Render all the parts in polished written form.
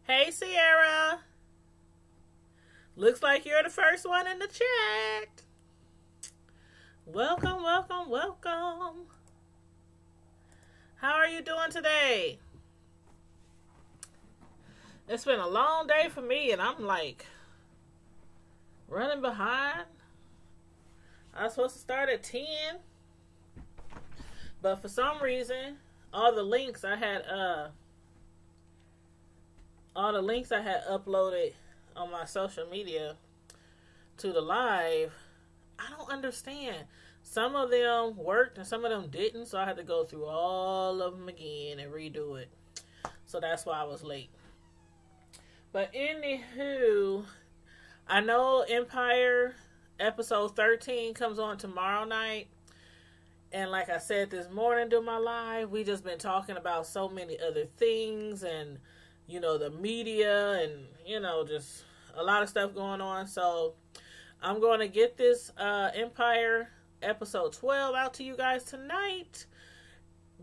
Hey, Sierra. Looks like you're the first one in the chat. Welcome, welcome, welcome. How are you doing today? It's been a long day for me, and I'm like running behind. I was supposed to start at 10, but for some reason, all the links I had uploaded on my social media to the live, I don't understand. Some of them worked and some of them didn't, so I had to go through all of them again and redo it. So that's why I was late. But anywho, I know Empire episode 13 comes on tomorrow night. And like I said this morning during my live, we just been talking about so many other things and, you know, the media and, you know, just a lot of stuff going on. So I'm going to get this Empire episode 12 out to you guys tonight,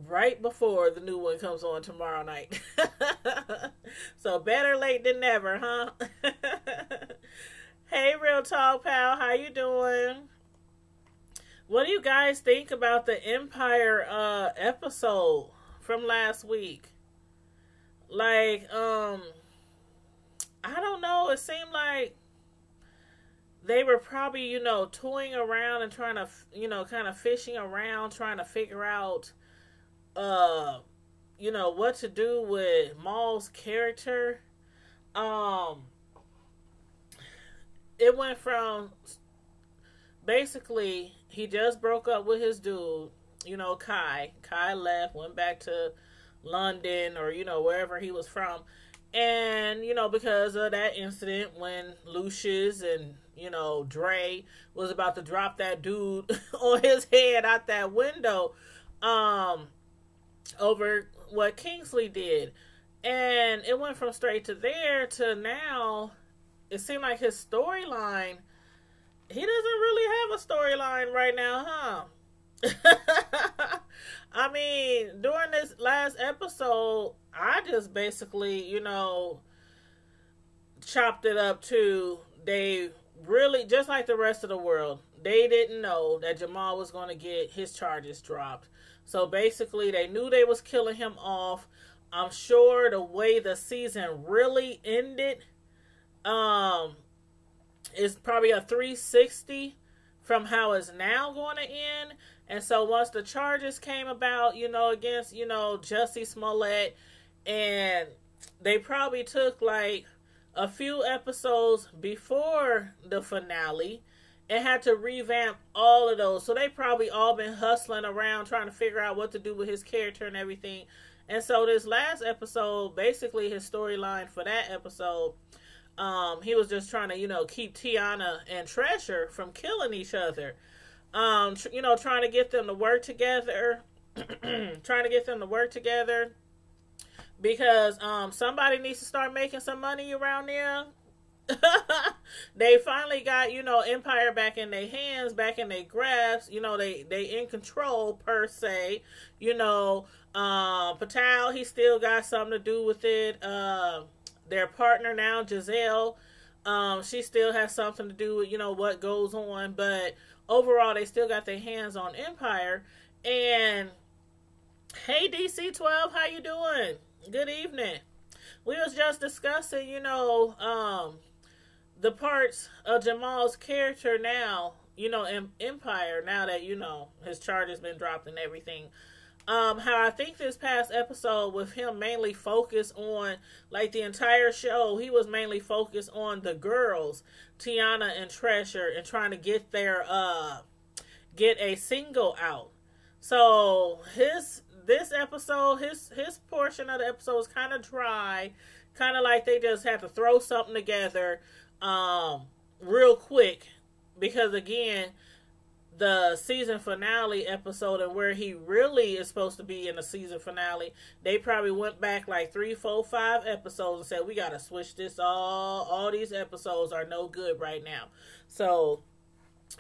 right before the new one comes on tomorrow night. So better late than never, huh? Hey, Real Talk Pal, how you doing? What do you guys think about the Empire episode from last week? Like, I don't know. It seemed like they were probably, you know, toying around and trying to, you know, kind of fishing around, trying to figure out, you know, what to do with Maul's character. It went from basically he just broke up with his dude, you know, Kai. Kai left, went back to London or, you know, wherever he was from. And, you know, because of that incident when Lucius and, you know, Dre was about to drop that dude on his head out that window over what Kingsley did. And it went from straight to there to now. It seemed like his storyline, he doesn't really have a storyline right now, huh? I mean, during this last episode, I just basically, you know, chopped it up to they really, just like the rest of the world, they didn't know that Jamal was going to get his charges dropped. So basically, they knew they was killing him off. I'm sure the way the season really ended, is probably a 360 from how it's now going to end. And so once the charges came about, you know, against, you know, Jussie Smollett, and they probably took like a few episodes before the finale and had to revamp all of those. So they probably all been hustling around trying to figure out what to do with his character and everything. And so this last episode, basically his storyline for that episode, he was just trying to, you know, keep Tiana and Treasure from killing each other. You know, trying to get them to work together. Because somebody needs to start making some money around there. They finally got, you know, Empire back in their hands, back in their grasp. You know, they in control per se. You know, Patel, he still got something to do with it. Their partner now, Giselle, she still has something to do with, you know, what goes on. But overall, they still got their hands on Empire. And hey, DC12, how you doing? Good evening. We was just discussing, you know, the parts of Jamal's character now, you know, in Empire, now that, you know, his charge has been dropped and everything. How I think this past episode with him mainly focused on, like the entire show, he was mainly focused on the girls, Tiana and Treasure, and trying to get their, get a single out. So this episode, his portion of the episode is kind of dry, kind of like they just had to throw something together, real quick, because again, the season finale episode and where he really is supposed to be in the season finale, they probably went back like 3, 4, 5 episodes and said, we got to switch this all these episodes are no good right now. So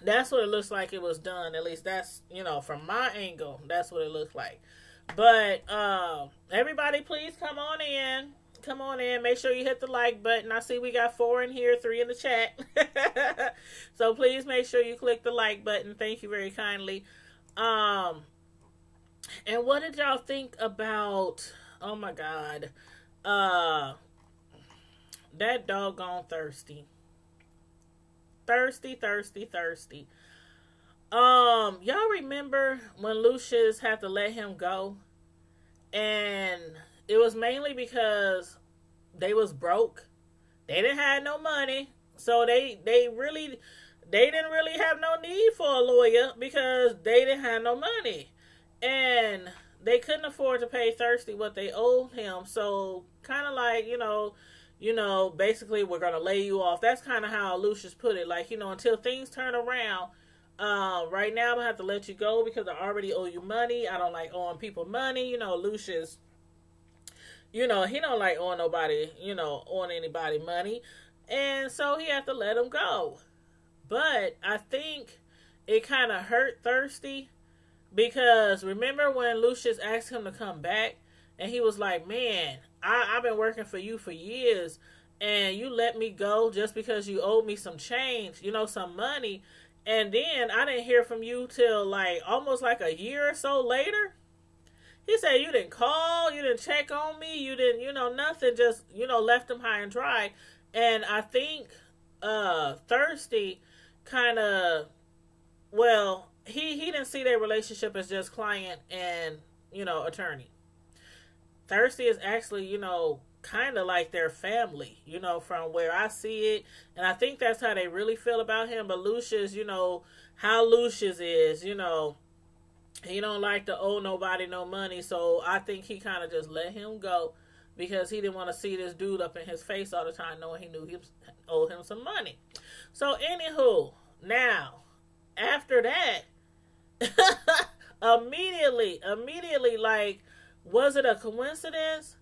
that's what it looks like it was done. At least that's, you know, from my angle, that's what it looks like. But everybody please come on in. come on in. Make sure you hit the like button. I see we got 4 in here, 3 in the chat. So please make sure you click the like button. Thank you very kindly. And what did y'all think about, oh my God, that doggone Thirsty. Thirsty. Y'all remember when Lucius had to let him go? And it was mainly because they was broke. They didn't have no money. So they didn't really have no need for a lawyer because they didn't have no money. And they couldn't afford to pay Thirsty what they owed him. So kind of like, basically we're going to lay you off. That's kind of how Lucius put it. Like, until things turn around, right now I'm going to have to let you go because I already owe you money. I don't like owing people money. Lucius, he don't like owing nobody, owing anybody money. And so he had to let him go. But I think it kind of hurt Thirsty because remember when Lucius asked him to come back and he was like, man, I've been working for you for years and you let me go just because you owed me some change, some money. And then I didn't hear from you till like almost like a year or so later. He said you didn't call, you didn't check on me, you didn't, nothing, just, left him high and dry. And I think Thirsty kind of, well, he didn't see their relationship as just client and, attorney. Thirsty is actually, kind of like their family, from where I see it. And I think that's how they really feel about him. But Lucius, how Lucius is, he don't like to owe nobody no money. So I think he kind of just let him go because he didn't want to see this dude up in his face all the time knowing he knew he owed him some money. So anywho, now, after that, immediately, like, was it a coincidence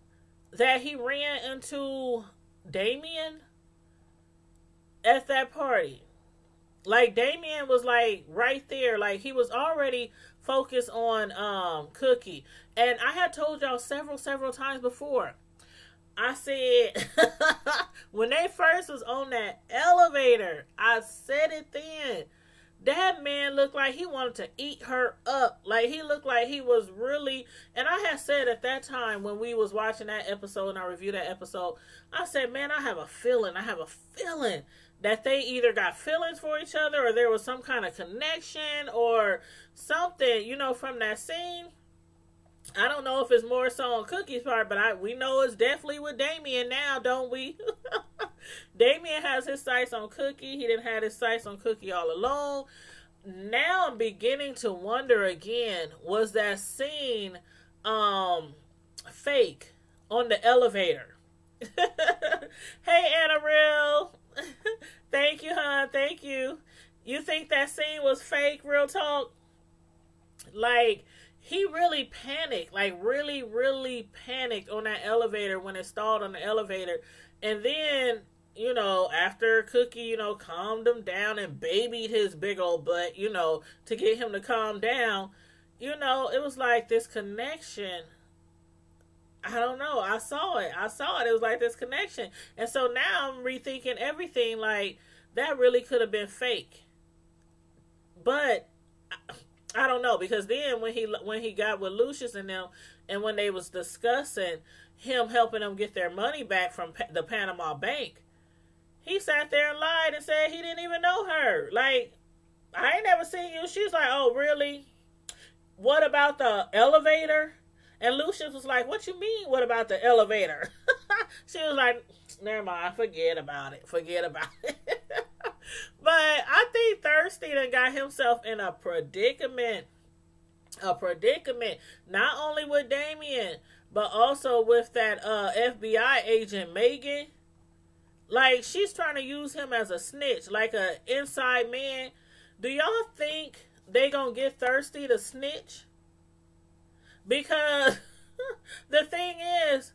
that he ran into Damien at that party? Like, Damien was, like, right there. Like, he was already focused on Cookie. And I had told y'all several times before. I said, when they first was on that elevator, I said it then. That man looked like he wanted to eat her up. Like, he looked like he was really... And I had said at that time when we was watching that episode and I reviewed that episode, I said, man, I have a feeling that they either got feelings for each other or there was some kind of connection or something, from that scene. I don't know if it's more so on Cookie's part, but we know it's definitely with Damien now, don't we? Damien has his sights on Cookie. He didn't have his sights on Cookie all along. Now I'm beginning to wonder again, was that scene fake on the elevator? Hey, Annarelle. Thank you, hon. Thank you. You think that scene was fake, real talk? Like, he really panicked, like really, really panicked on that elevator when it stalled on the elevator. And then, after Cookie, calmed him down and babied his big old butt, to get him to calm down, it was like this connection. I don't know. I saw it. It was like this connection. And so now I'm rethinking everything, like, that really could have been fake. But I don't know, because then when he got with Lucius and them, and when they was discussing him helping them get their money back from the Panama Bank, he sat there and lied and said he didn't even know her. Like, I ain't never seen you. She's like, oh, really? What about the elevator? And Lucius was like, what you mean, what about the elevator? She was like, never mind, forget about it. But I think Thirsty done got himself in a predicament. Not only with Damien, but also with that FBI agent Megan. Like, she's trying to use him as a snitch, like a inside man. Do y'all think they gonna get Thirsty to snitch? Because the thing is,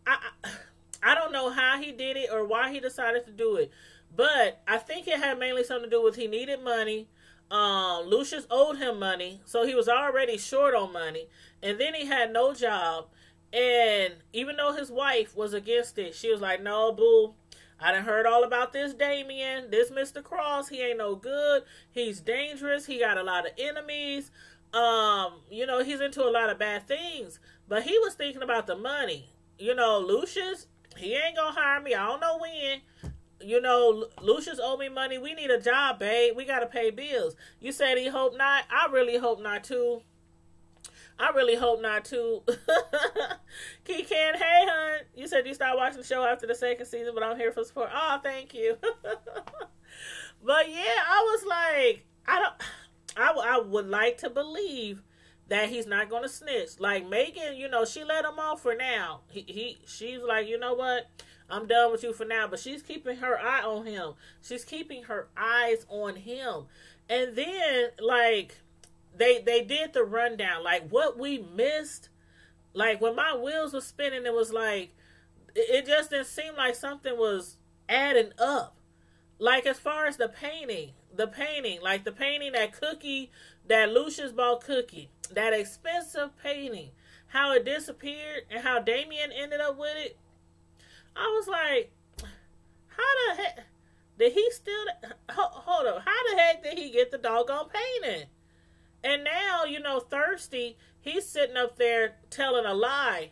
I don't know how he did it or why he decided to do it. But I think it had mainly something to do with he needed money. Lucius owed him money, so he was already short on money. And then he had no job. And even though his wife was against it, she was like, no, boo. I done heard all about this Damien, this Mr. Cross. He ain't no good. He's dangerous. He got a lot of enemies. He's into a lot of bad things. But he was thinking about the money. Lucius, he ain't gonna hire me. I don't know when. Lucius owe me money. We need a job, babe. We gotta pay bills. You said he hope not. I really hope not too. Keycan, hey, hun. You said you started watching the show after the second season, but I'm here for support. Oh, thank you. But yeah, I was like, I would like to believe that he's not going to snitch. Like Megan, she let him off for now. She's like, you know what? I'm done with you for now. But she's keeping her eye on him. She's keeping her eyes on him. And then, like, they did the rundown. Like, what we missed. Like, when my wheels were spinning, it was like, it just didn't seem like something was adding up. Like, as far as the painting, like the painting that Lucius bought Cookie, that expensive painting, how it disappeared and how Damien ended up with it. I was like, how the heck did he steal that? Hold up. How the heck did he get the doggone painting? And now, Thirsty, he's sitting up there telling a lie,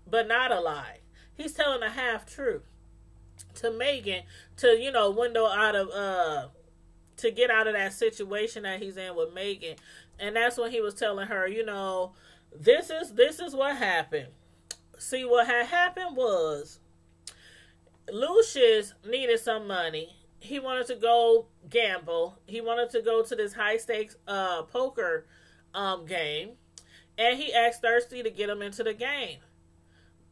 but not a lie. He's telling a half-truth to Megan to, window out of, to get out of that situation that he's in with Megan. And that's when he was telling her, this is what happened. See, what had happened was Lucius needed some money. He wanted to go gamble. He wanted to go to this high stakes poker game. And he asked Thirsty to get him into the game.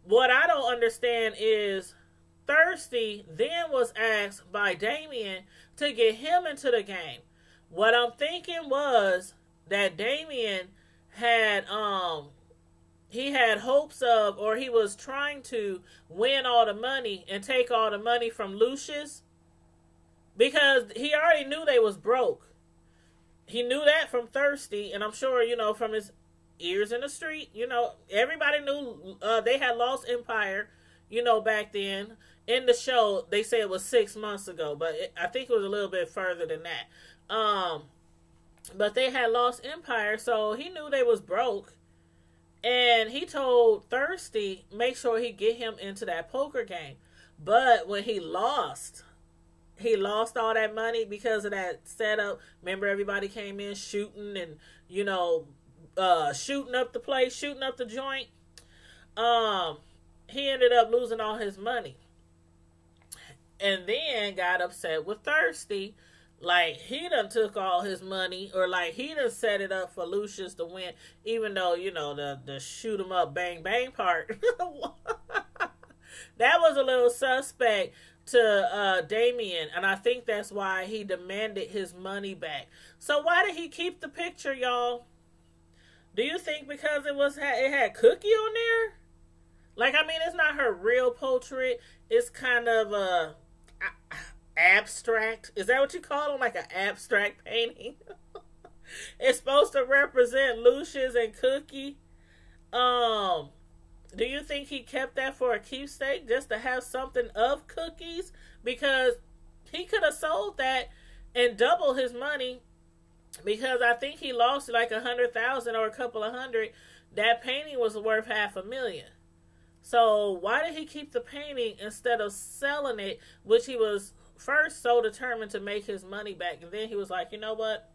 What I don't understand is Thirsty then was asked by Damien to get him into the game. What I'm thinking was that Damien had he had hopes of, or he was trying to win all the money and take all the money from Lucius, because he already knew they was broke. He knew that from Thirsty, and I'm sure, from his ears in the street, everybody knew they had lost Empire, back then. In the show, they say it was 6 months ago, but I think it was a little bit further than that. But they had lost Empire, so he knew they was broke. And he told Thirsty, make sure he get him into that poker game. But when he lost all that money because of that setup. Remember, everybody came in shooting and, shooting up the place, shooting up the joint. He ended up losing all his money. And then got upset with Thirsty. Like, he done took all his money, or like he done set it up for Lucius to win, even though, the shoot 'em up bang bang part. That was a little suspect to Damien, and I think that's why he demanded his money back. So why did he keep the picture, y'all? Do you think because it had Cookie on there? Like, I mean, it's not her real portrait. It's kind of abstract. Is that what you call them? Like an abstract painting? It's supposed to represent Lucius and Cookie. Do you think he kept that for a keepsake, just to have something of Cookies? Because he could have sold that and doubled his money. Because I think he lost like 100,000 or a couple of hundred. That painting was worth $500,000. So why did he keep the painting instead of selling it, which he was first so determined to make his money back, and then he was like, you know what?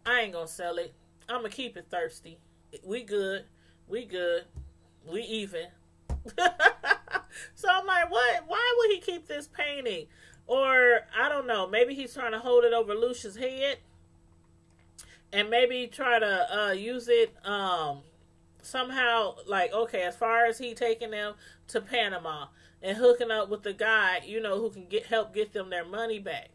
I ain't gonna sell it. I'm gonna keep it, Thirsty. We good. We even. So I'm like, what? Why would he keep this painting? Or, I don't know, maybe he's trying to hold it over Lucius' head, and maybe try to use it somehow, like, okay, as far as he taking them to Panama and hooking up with the guy, who can help get them their money back.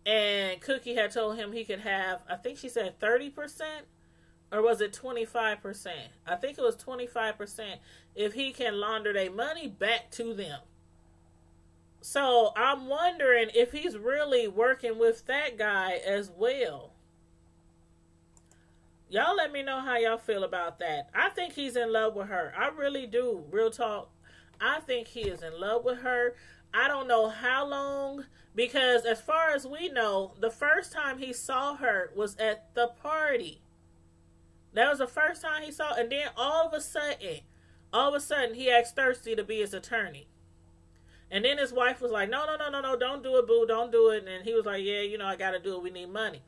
And Cookie had told him he could have, I think she said 30%, or was it 25%? I think it was 25% if he can launder their money back to them. So I'm wondering if he's really working with that guy as well. Y'all let me know how y'all feel about that. I think he's in love with her. I really do. Real talk. I think he is in love with her. I don't know how long, because as far as we know, the first time he saw her was at the party. That was the first time he saw, and then all of a sudden, he asked Thirsty to be his attorney. And then his wife was like, no, no, no, no, no, don't do it, boo, don't do it. And he was like, yeah, I got to do it. We need money.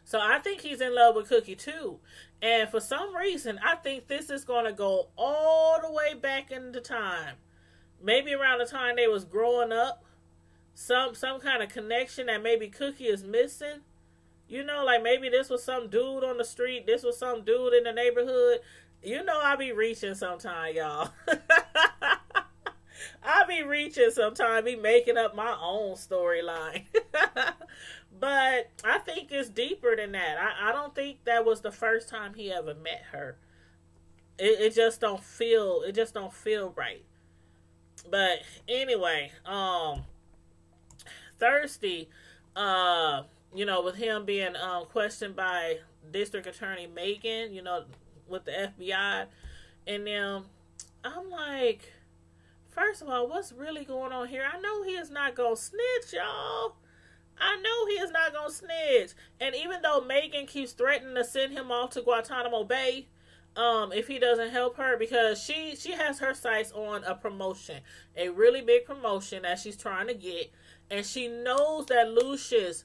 So I think he's in love with Cookie too. And for some reason, I think this is going to go all the way back into time. Maybe around the time they was growing up. Some kind of connection that maybe Cookie is missing. Like maybe this was some dude on the street. This was some dude in the neighborhood. I be reaching sometime, y'all. I be reaching sometime, be making up my own storyline. But I think it's deeper than that. I don't think that was the first time he ever met her. It just don't feel right. But anyway, Thirsty, with him being questioned by District Attorney Megan, with the FBI, and then I'm like, first of all, what's really going on here? I know he is not gonna snitch, y'all. I know he is not gonna snitch. And even though Megan keeps threatening to send him off to Guantanamo Bay, if he doesn't help her, because she has her sights on a promotion, a really big promotion that she's trying to get, and she knows that Lucius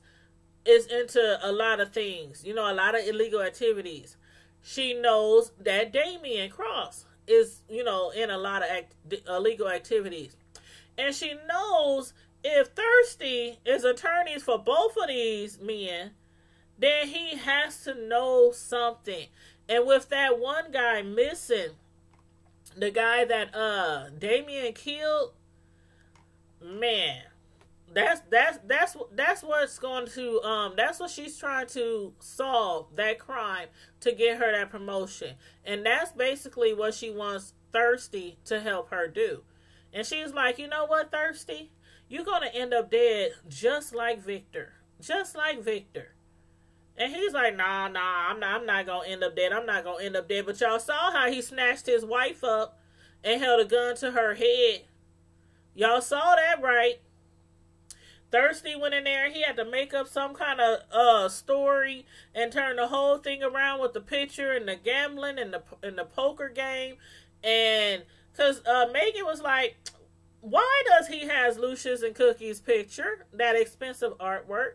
is into a lot of things, a lot of illegal activities. She knows that Damian Cross is, in a lot of illegal activities. And she knows if Thirsty is attorneys for both of these men, then he has to know something. And with that one guy missing, the guy that Damian killed, man, that's what's going to that's what she's trying to solve, that crime, to get her that promotion. And that's basically what she wants Thirsty to help her do. And she's like, you know what, Thirsty, you're going to end up dead just like Victor. And he's like, nah, I'm not going to end up dead. I'm not going to end up dead. But y'all saw how he snatched his wife up and held a gun to her head. Y'all saw that, right? Thirsty went in there and he had to make up some kind of story and turn the whole thing around with the picture and the gambling and the poker game. And because Megan was like, why does he has Lucius and Cookie's picture, that expensive artwork?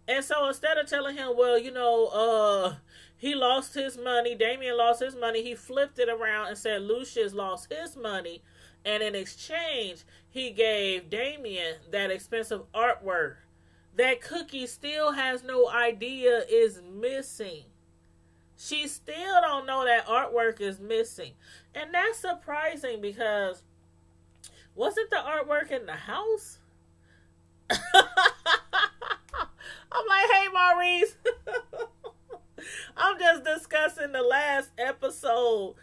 And so instead of telling him, well, he lost his money, Damian lost his money, he flipped it around and said Lucius lost his money. And in exchange, he gave Damian that expensive artwork that Cookie still has no idea is missing. She still don't know that artwork is missing. And that's surprising, because wasn't the artwork in the house? I'm like, hey, Maurice. I'm just discussing the last episode.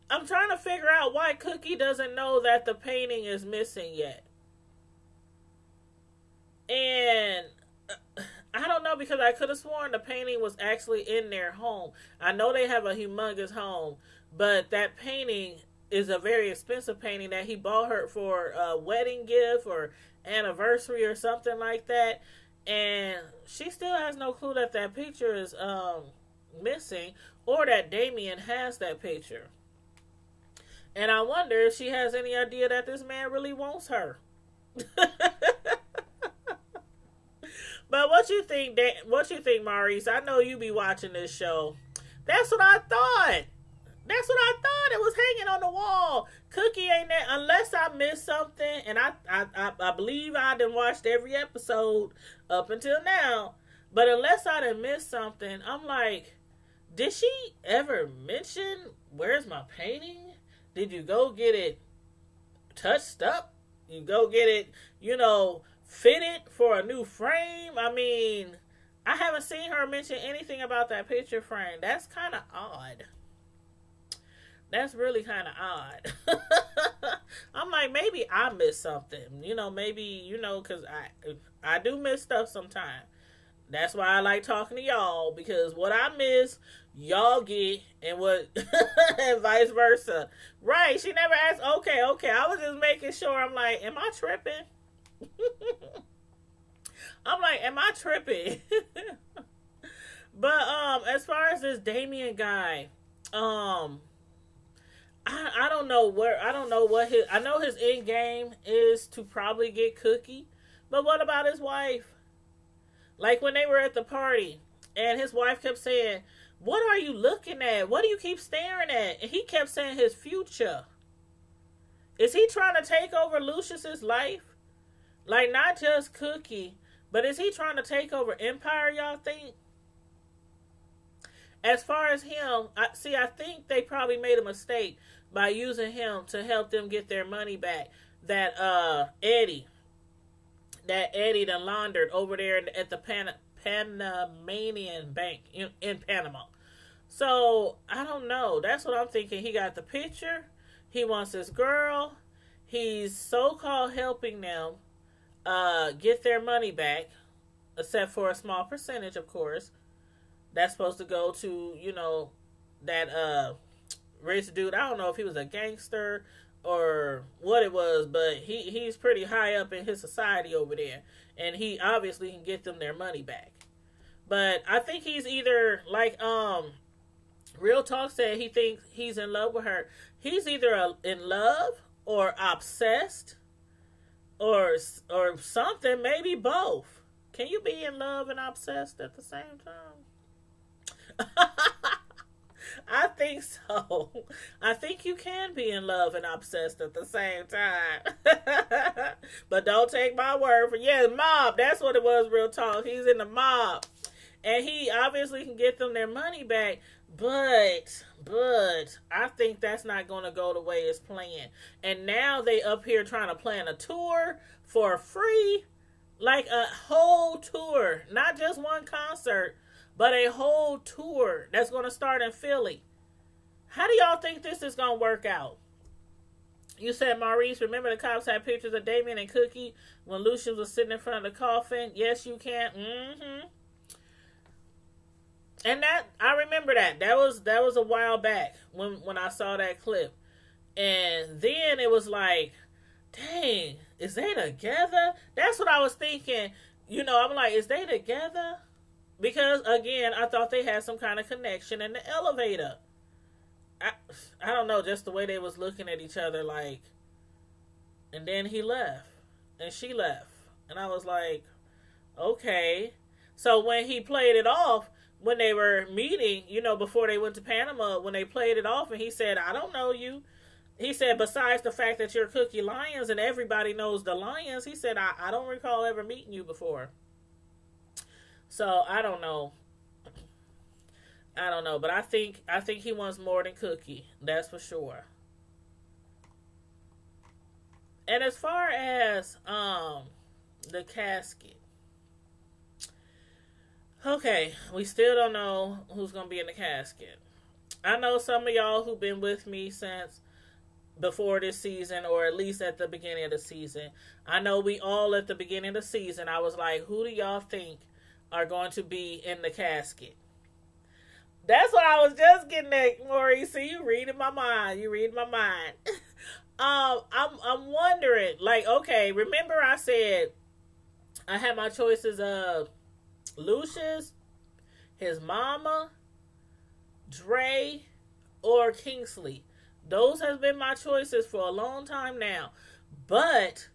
I'm trying to figure out why Cookie doesn't know that the painting is missing yet. And I don't know, because I could have sworn the painting was actually in their home. I know they have a humongous home, but that painting is a very expensive painting that he bought her for a wedding gift or anniversary or something like that. And she still has no clue that that picture is missing, or that Damian has that picture. And I wonder if she has any idea that this man really wants her. But what you think, Maurice? I know you be watching this show. That's what I thought. It was hanging on the wall. Cookie ain't there unless I missed something. And I believe I done watched every episode up until now. But unless I done missed something, I'm like, did she ever mention, where's my painting? Did you go get it touched up? You go get it, fitted for a new frame? I mean, I haven't seen her mention anything about that picture frame. That's kind of odd. That's really kind of odd. I'm like, maybe I missed something. Maybe, because I do miss stuff sometimes. That's why I like talking to y'all, because what I miss, y'all get, and what, and vice versa. Right? She never asked. Okay, okay. I was just making sure. I'm like, am I tripping? I'm like, am I tripping? But as far as this Damien guy, I don't know where, I don't know what his, I know his end game is to probably get Cookie, but what about his wife? Like when they were at the party and his wife kept saying, "What are you looking at? What do you keep staring at?" And he kept saying his future. Is he trying to take over Lucius's life? Like not just Cookie, but is he trying to take over Empire, y'all think? As far as him, I think they probably made a mistake by using him to help them get their money back. That Eddie done laundered over there at the Panamanian Bank in Panama. So, I don't know. That's what I'm thinking. He got the picture. He wants this girl. He's so-called helping them get their money back, except for a small percentage, of course. That's supposed to go to, you know, that rich dude. I don't know if he was a gangster or what it was, but he's pretty high up in his society over there. And he obviously can get them their money back. But I think he's either, like Real Talk said, he thinks he's in love with her. He's either in love or obsessed or something, maybe both. Can you be in love and obsessed at the same time? I think so. I think you can be in love and obsessed at the same time. But don't take my word for mob. That's what it was, Real Talk. He's in the mob. And he obviously can get them their money back. But I think that's not going to go the way it's planned. And now they up here trying to plan a tour for free. Like a whole tour. Not just one concert, but a whole tour that's going to start in Philly. How do y'all think this is going to work out? You said, Maurice, remember the cops had pictures of Damien and Cookie when Lucius was sitting in front of the coffin? Yes, you can. Mm-hmm. And that, I remember that. That was a while back when I saw that clip. And then it was like, dang, is they together? That's what I was thinking. You know, I'm like, is they together? Because, again, I thought they had some kind of connection in the elevator. I don't know, just the way they was looking at each other, like, and then he left, and she left. And I was like, okay. So when he played it off, when they were meeting, you know, before they went to Panama, when they played it off, and he said, I don't know you. He said, besides the fact that you're Cookie Lyons and everybody knows the Lyons, he said, I don't recall ever meeting you before. So, I don't know. But I think he wants more than Cookie. That's for sure. And as far as the casket. Okay, we still don't know who's going to be in the casket. I know some of y'all who've been with me since before this season, or at least at the beginning of the season. I know we all at the beginning of the season, I was like, who do y'all think are going to be in the casket? That's what I was just getting at, Maurice. See, you reading my mind. I'm wondering, like, okay, remember I said I had my choices of Lucius, his mama, Dre, or Kingsley. Those have been my choices for a long time now. But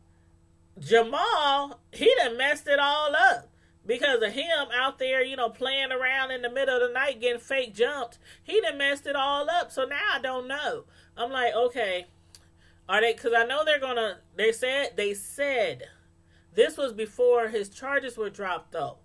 Jamal, he done messed it all up. Because of him out there, you know, playing around in the middle of the night getting fake jumped. He done messed it all up. So now I don't know. I'm like, okay. Are they, because I know they're going to, they said, this was before his charges were dropped though.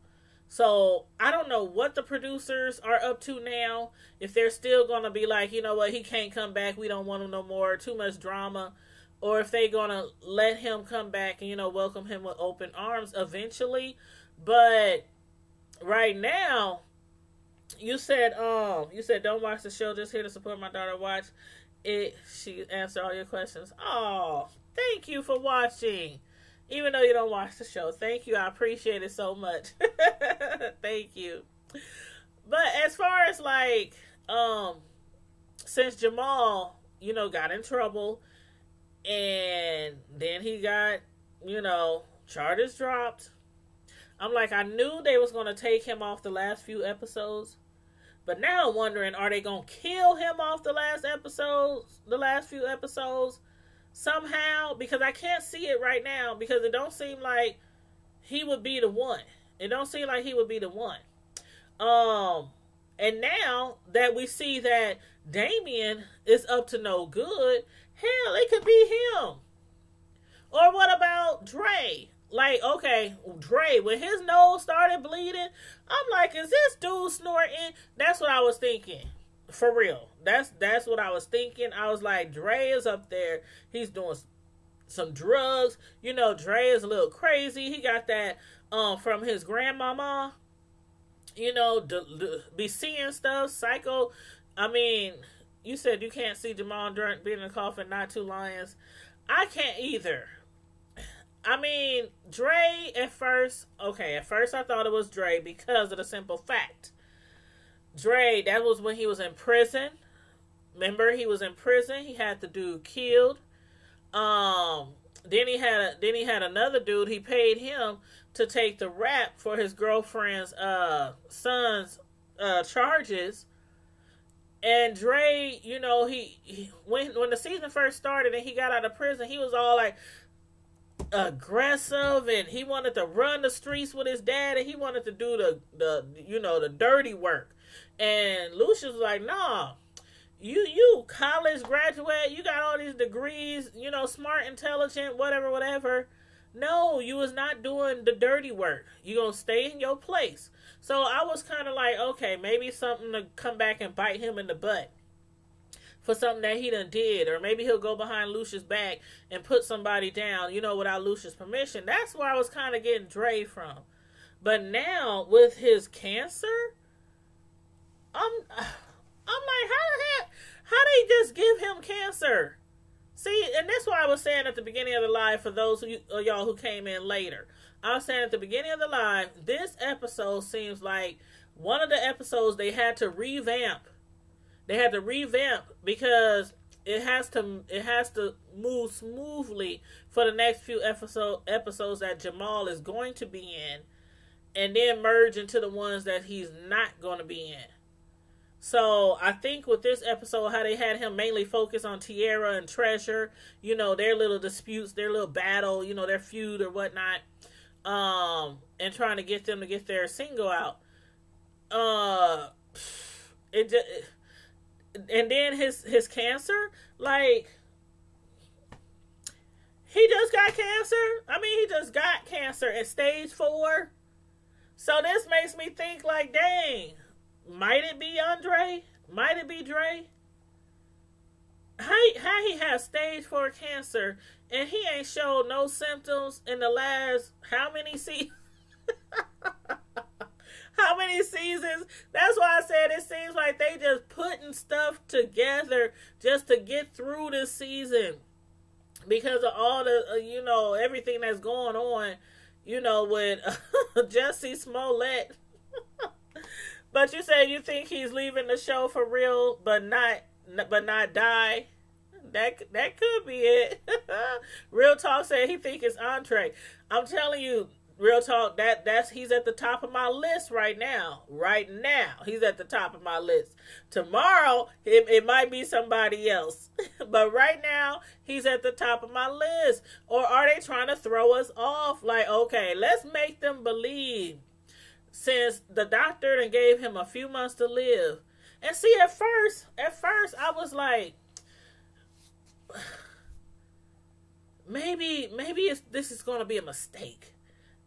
So I don't know what the producers are up to now. If they're still going to be like, you know what, he can't come back. We don't want him no more. Too much drama. Or if they're going to let him come back and, you know, welcome him with open arms eventually. But right now, you said don't watch the show, just here to support my daughter. Watch it. She answered all your questions. Oh, thank you for watching. Even though you don't watch the show. Thank you. I appreciate it so much. Thank you. But as far as like, since Jamal, got in trouble and then he got, charges dropped. I'm like, I knew they was going to take him off the last few episodes. But now I'm wondering, are they going to kill him off the last few episodes somehow? Because I can't see it right now because it don't seem like he would be the one. It don't seem like he would be the one. And now that we see that Damien is up to no good, hell, it could be him. Or what about Dre? Like, okay, Dre, when his nose started bleeding, I'm like, is this dude snorting? That's what I was thinking. For real. That's what I was thinking. I was like, Dre is up there. He's doing some drugs. Dre is a little crazy. He got that from his grandmama. Be seeing stuff. Psycho. I mean, you said you can't see Jamal being in a coffin, not two lions. I can't either. I mean, Dre at first I thought it was Dre because of the simple fact. Dre, that was when he was in prison. Remember, he was in prison. He had the dude killed. Then he had another dude. He paid him to take the rap for his girlfriend's son's charges. And Dre, he when the season first started and he got out of prison, he was all like aggressive and he wanted to run the streets with his dad and he wanted to do the dirty work. And Lucius was like, nah, you college graduate, you got all these degrees, smart, intelligent, whatever. No, you was not doing the dirty work. You gonna stay in your place. So I was kind of like, okay, maybe something to come back and bite him in the butt for something that he done did. Or maybe he'll go behind Lucius' back and put somebody down, without Lucius' permission. That's where I was kind of getting Dre from. But now, with his cancer, I'm like, how they just give him cancer? See, and that's why I was saying at the beginning of the live, for those of y'all who came in later, I was saying at the beginning of the live, this episode seems like one of the episodes they had to revamp. They had to revamp because it has to move smoothly for the next few episodes that Jamal is going to be in, and then merge into the ones that he's not going to be in. So I think with this episode, how they had him mainly focus on Tierra and Treasure, their little disputes, their little battle, their feud or whatnot, and trying to get them to get their single out. And then his cancer, like, he just got cancer. I mean, he just got cancer at stage 4. So this makes me think, like, dang, might it be Andre? Might it be Dre? How he has stage 4 cancer and he ain't showed no symptoms in the last how many seasons? How many seasons? That's why I said it seems like they just putting stuff together just to get through this season because of all the, everything that's going on, with Jussie Smollett. But you said you think he's leaving the show for real, but not die. That could be it. Real Talk said he think it's Entree. I'm telling you, Real Talk, that's he's at the top of my list right now. Right now, he's at the top of my list. Tomorrow, it might be somebody else. But right now, he's at the top of my list. Or are they trying to throw us off? Like, okay, let's make them believe. Since the doctor done gave him a few months to live. And see, at first, I was like, maybe this is going to be a mistake.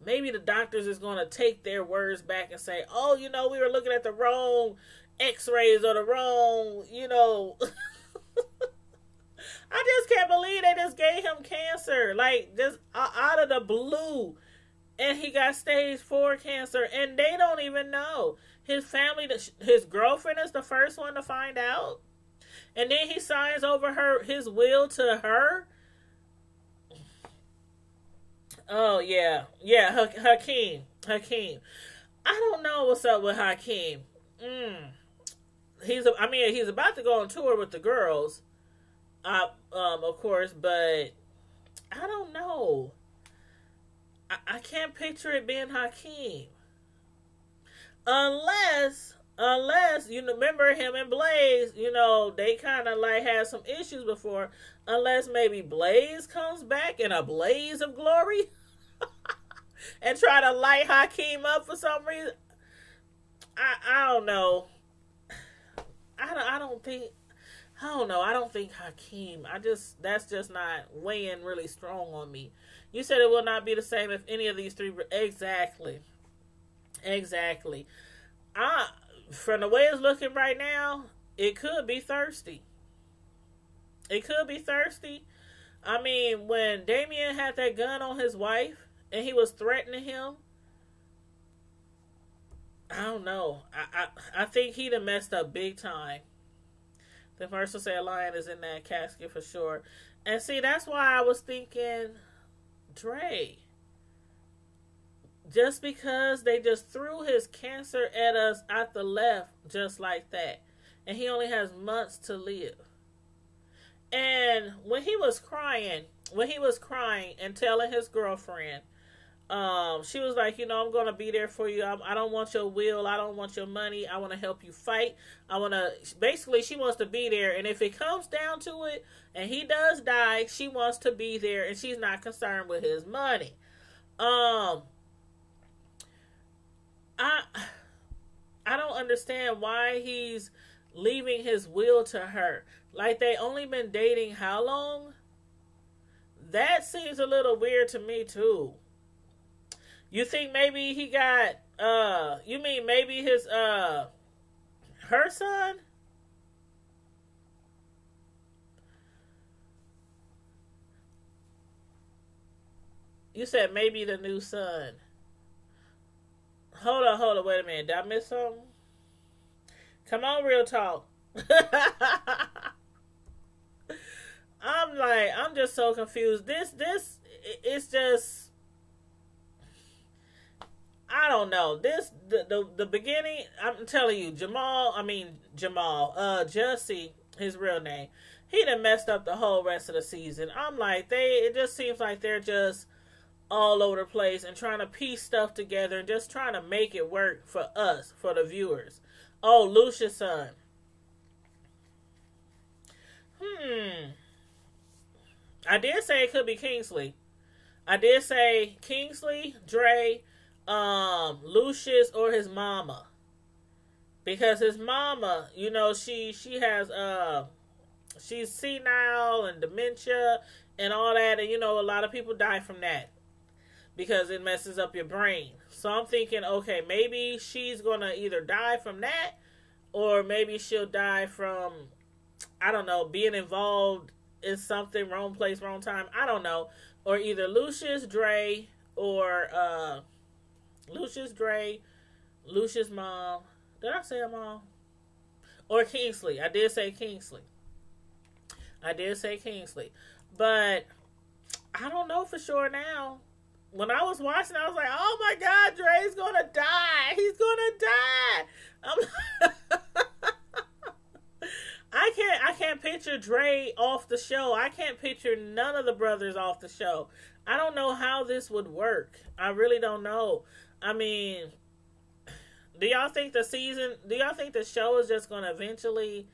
Maybe the doctors is going to take their words back and say, oh, we were looking at the wrong x-rays or the wrong, I just can't believe they just gave him cancer. Like, just out of the blue. And he got stage 4 cancer. And they don't even know. His family, his girlfriend is the first one to find out. And then he signs over his will to her. Oh yeah, yeah. Hakeem. I don't know what's up with Hakeem. Mm. I mean, he's about to go on tour with the girls, of course, but I don't know. I can't picture it being Hakeem. Unless you remember him and Blaze, they kind of like had some issues before. Unless maybe Blaze comes back in a blaze of glory and try to light Hakeem up for some reason. I don't know. I don't think. I don't know. I don't think Hakeem. That's just not weighing really strong on me. You said it will not be the same if any of these three. Exactly. From the way it's looking right now, it could be thirsty. It could be thirsty. I mean, when Damien had that gun on his wife and he was threatening him, I don't know. I think he'd have messed up big time. The first will say a lion is in that casket for sure. And see, that's why I was thinking Dre. Just because they just threw his cancer at us at the left just like that. And he only has months to live. And when he was crying and telling his girlfriend, she was like, I'm going to be there for you. I don't want your will. I don't want your money. I want to help you fight. Basically, she wants to be there. And if it comes down to it and he does die, she wants to be there and she's not concerned with his money. I don't understand why he's leaving his will to her. Like, they only been dating how long? That seems a little weird to me too. You think maybe he got you mean maybe his her son? You said maybe the new son. Hold on, wait a minute. Did I miss something? Come on, real talk. I'm just so confused. It's just, I don't know. The beginning, I'm telling you, Jamal, Jussie, his real name, he done messed up the whole rest of the season. I'm like, it just seems like they're just all over the place and trying to piece stuff together and just trying to make it work for us, for the viewers. Oh, Lucia's son. I did say it could be Kingsley. I did say Kingsley, Dre, Lucius, or his mama. Because his mama, she has she's senile and dementia and all that, and a lot of people die from that. Because it messes up your brain. So I'm thinking, okay, maybe she's going to either die from that, or maybe she'll die from, I don't know, being involved in something, wrong place, wrong time. I don't know. Or either Lucius, Dre, or Lucius, Dre, Lucius' mom. Did I say a mom? Or Kingsley. I did say Kingsley. But I don't know for sure now. When I was watching, I was like, oh my God, Dre's going to die. He's going to die. I can't picture Dre off the show. I can't picture none of the brothers off the show. I don't know how this would work. I really don't know. I mean, do y'all think the show is just going to eventually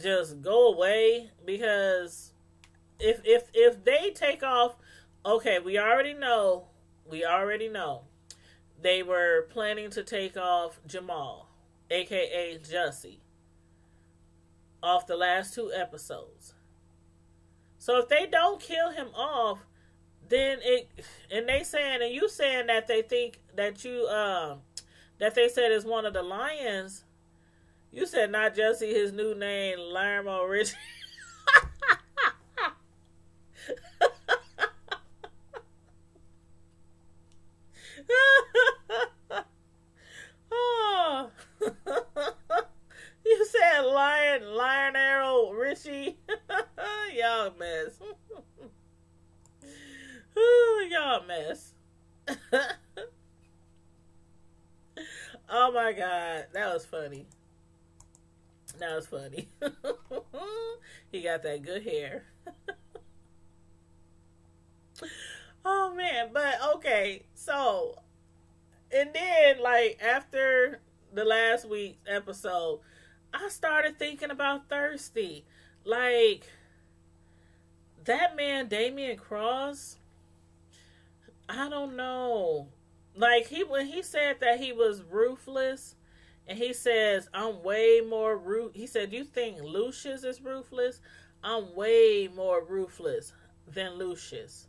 just go away? Because if they take off, okay, we already know they were planning to take off Jamal, aka Jussie, off the last 2 episodes. So if they don't kill him off, then you saying that they think that that they said is one of the lions. You said not Jussie, his new name, Lermo Rich. Oh. You said Lion Arrow Richie. Y'all mess. y'all a mess. Oh my God, that was funny. That was funny. He got that good hair. Oh man, but okay, so and then like after the last week's episode, I started thinking about Thirsty. Like that man Damian Cross, I don't know. Like when he said that he was ruthless, and he says I'm way more he said, "You think Lucius is ruthless? I'm way more ruthless than Lucius."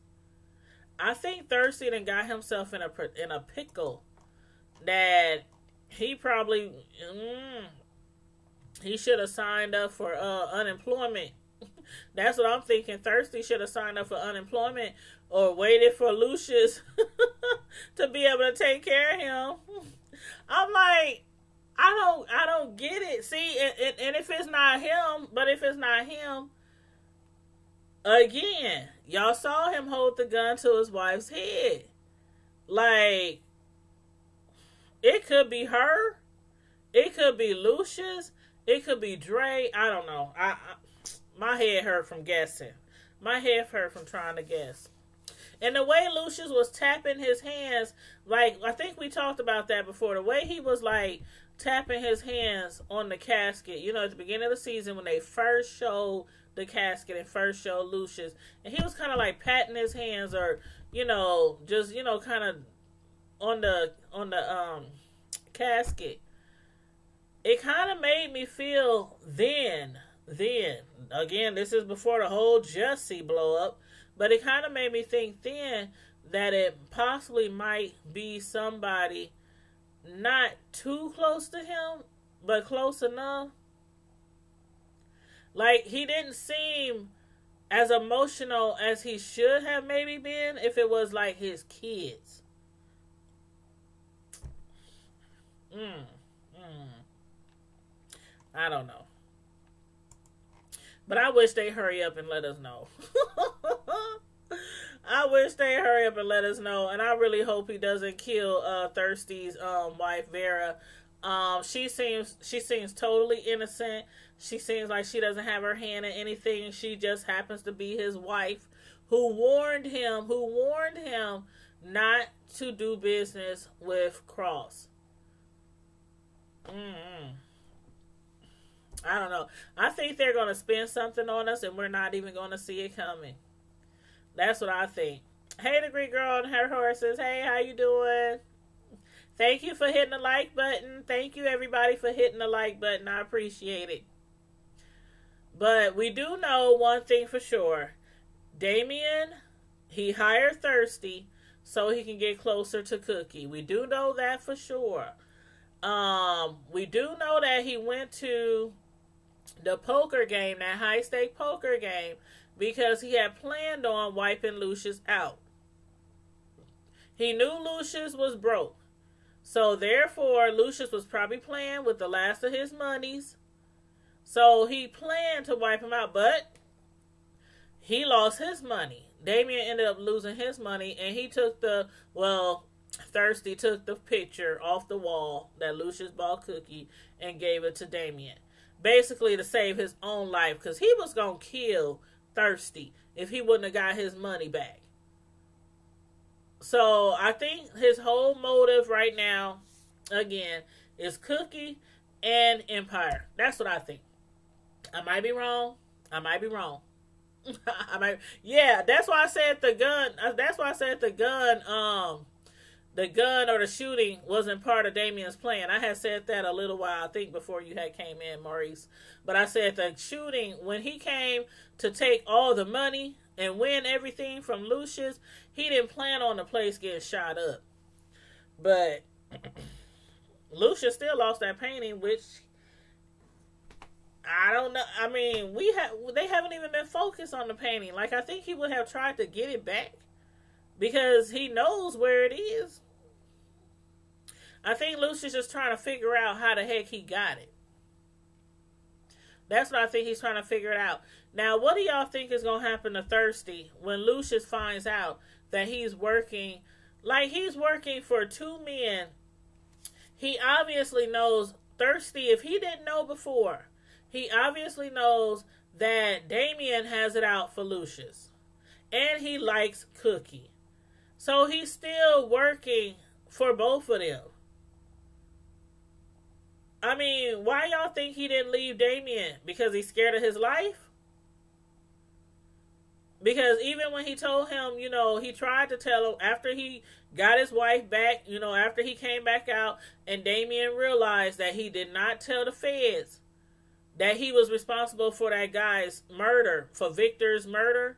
I think Thirsty done got himself in a pickle that he probably he should have signed up for unemployment. That's what I'm thinking. Thirsty should have signed up for unemployment or waited for Lucius to be able to take care of him. I'm like, I don't get it. See, and if it's not him, but if it's not him, again, y'all saw him hold the gun to his wife's head. Like, it could be her. It could be Lucius. It could be Dre. I don't know. My head hurt from guessing. My head hurt from trying to guess. And the way Lucius was tapping his hands, like, I think we talked about that before. The way he was, like, tapping his hands on the casket, you know, at the beginning of the season when they first showed the casket and first showed Lucius, and he was kind of like patting his hands, or just kind of on the casket. It kind of made me feel then again, this is before the whole Jesse blow up, but it kind of made me think then that it possibly might be somebody not too close to him, but close enough. Like, he didn't seem as emotional as he should have maybe been if it was like his kids. I don't know. But I wish they hurry up and let us know. I wish they hurry up and let us know. And I really hope he doesn't kill Thirsty's wife, Vera. She seems totally innocent. She seems like she doesn't have her hand in anything. She just happens to be his wife who warned him not to do business with Cross. I don't know. I think they're going to spend something on us and we're not even going to see it coming. That's what I think. Hey, the Greek girl and her horses. Hey, how you doing? Thank you for hitting the like button. Thank you, everybody, for hitting the like button. I appreciate it. But we do know one thing for sure. Damian, he hired Thirsty so he can get closer to Cookie. We do know that for sure. We do know that he went to the poker game, that high-stake poker game, because he had planned on wiping Lucius out. He knew Lucius was broke. So, therefore, Lucius was probably playing with the last of his monies. So, he planned to wipe him out, but he lost his money. Damian ended up losing his money, and he took Thirsty took the picture off the wall that Lucius bought Cookie and gave it to Damian. Basically to save his own life, because he was going to kill Thirsty if he wouldn't have got his money back. So I think his whole motive right now, again, is Cookie and Empire. That's what I think. I might be wrong. Yeah, that's why I said the gun. That's why I said the gun or the shooting wasn't part of Damian's plan. I had said that a little while, I think, before you had came in, Maurice. But I said the shooting, when he came to take all the money and win everything from Lucius, he didn't plan on the place getting shot up. But Lucius still lost that painting, which I don't know. I mean, they haven't even been focused on the painting. Like, I think he would have tried to get it back because he knows where it is. I think Lucius is trying to figure out how the heck he got it. That's what I think he's trying to figure it out. Now, what do y'all think is going to happen to Thirsty when Lucius finds out that he's working, like he's working for two men? He obviously knows Thirsty, if he didn't know before, he obviously knows that Damien has it out for Lucius. And he likes Cookie. So he's still working for both of them. I mean, why y'all think he didn't leave Damien? Because he's scared of his life? Because even when he told him, you know, he tried to tell him after he got his wife back, you know, after he came back out and Damien realized that he did not tell the feds that he was responsible for that guy's murder, for Victor's murder.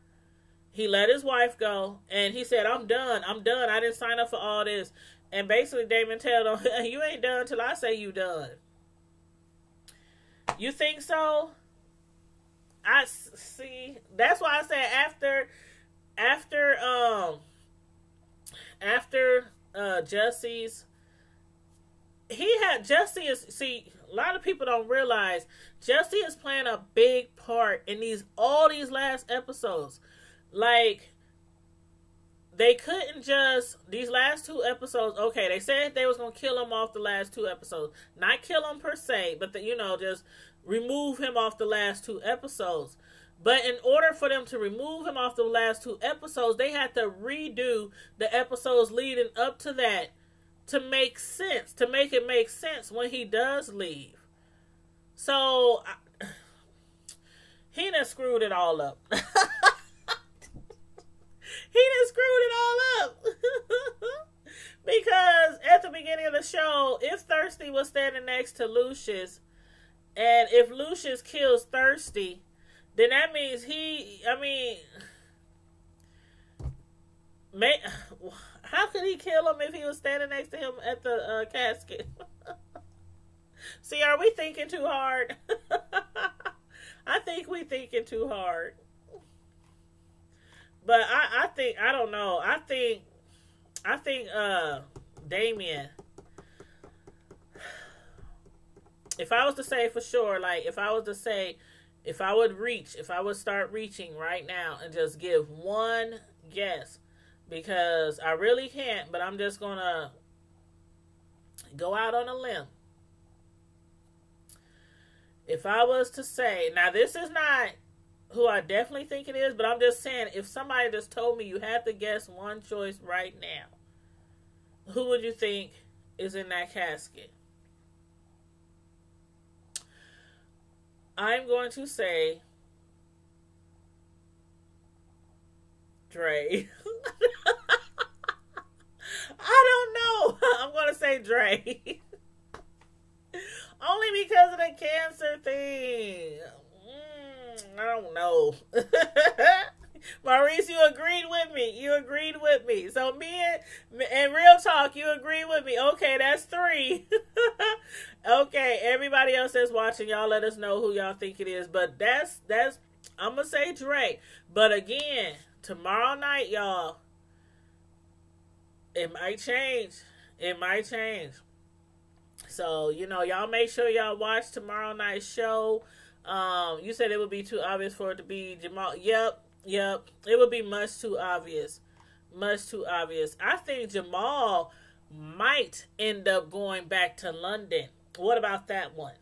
He let his wife go and he said, I'm done. I didn't sign up for all this. And basically Damien told him, you ain't done till I say you done. You think so? I see. That's why I said after Jesse's, Jesse is, see, a lot of people don't realize Jesse is playing a big part in all these last episodes. Like, they couldn't just, these last two episodes, okay, they said they was going to kill him off the last two episodes. Not kill him per se, but, just remove him off the last two episodes. But in order for them to remove him off the last two episodes, they had to redo the episodes leading up to that to make sense, to make it make sense when he does leave. So, he done screwed it all up. He done screwed it all up. Because at the beginning of the show, if Thirsty was standing next to Lucius, and if Lucius kills Thirsty, then that means how could he kill him if he was standing next to him at the casket? See, are we thinking too hard? I think we thinking too hard. But I don't know. I think Damien, if I was to say for sure, like if I would start reaching right now and just give one guess, because I really can't, but I'm just gonna go out on a limb. If I was to say, now this is not who I definitely think it is, but I'm just saying, if somebody just told me you had to guess one choice right now, who would you think is in that casket? I'm going to say Dre. I don't know. I'm going to say Dre. Only because of the cancer thing. I don't know. Maurice, you agreed with me. So me and Real Talk, you agreed with me. Okay, that's 3. Okay, everybody else that's watching, y'all let us know who y'all think it is. But that's I'm gonna say Drake. But again, tomorrow night, y'all, it might change. So, y'all make sure y'all watch tomorrow night's show. You said it would be too obvious for it to be Jamal. Yep. It would be much too obvious. I think Jamal might end up going back to London. What about that one?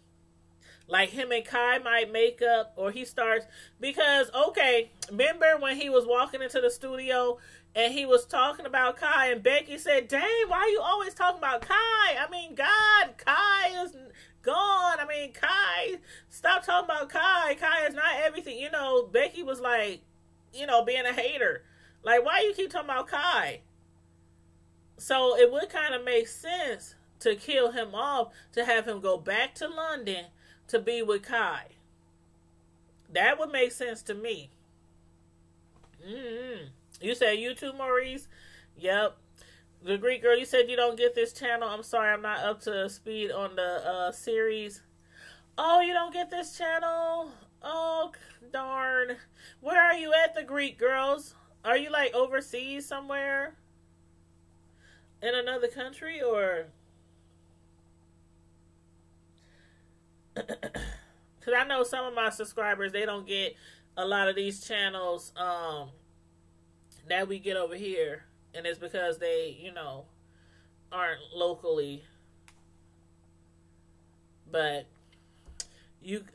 Like him and Kai might make up, or he starts, because, okay, remember when he was walking into the studio and he was talking about Kai and Becky said, dang, why are you always talking about Kai? I mean, God, Kai is gone. I mean, Kai, stop talking about Kai. Kai is not everything. Becky was like, being a hater. Like, why you keep talking about Kai? So it would kind of make sense to kill him off, to have him go back to London to be with Kai. That would make sense to me. You said you too, Maurice? Yep. The Greek girl, you said you don't get this channel. I'm sorry, I'm not up to speed on the series. Oh, you don't get this channel? Oh, darn. Where are you at, the Greek girls? Are you like overseas somewhere? In another country, or? Because I know some of my subscribers, they don't get a lot of these channels that we get over here. And it's because they, aren't locally. But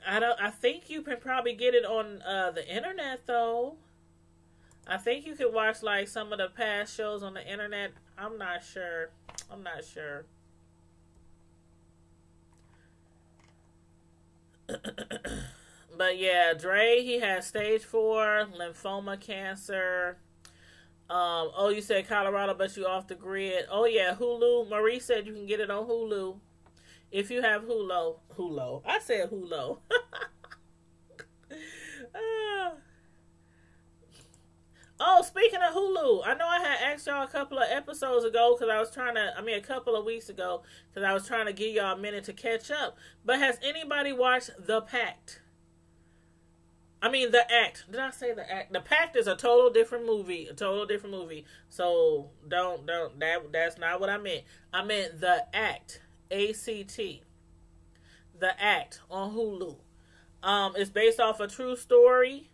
I think you can probably get it on the internet, though. I think you could watch like some of the past shows on the internet. I'm not sure. But yeah, Dre, he has stage 4 lymphoma cancer. Oh, you said Colorado, but you off the grid. Oh yeah, Hulu. Marie said you can get it on Hulu. If you have Hulu. I said Hulu. Oh, speaking of Hulu, I know I had asked y'all a couple of episodes ago because a couple of weeks ago because I was trying to give y'all a minute to catch up. But has anybody watched The Pact? The Act. Did I say The Act? The Pact is a total different movie. So that's not what I meant. I meant The Act. ACT. The Act on Hulu. It's based off a true story.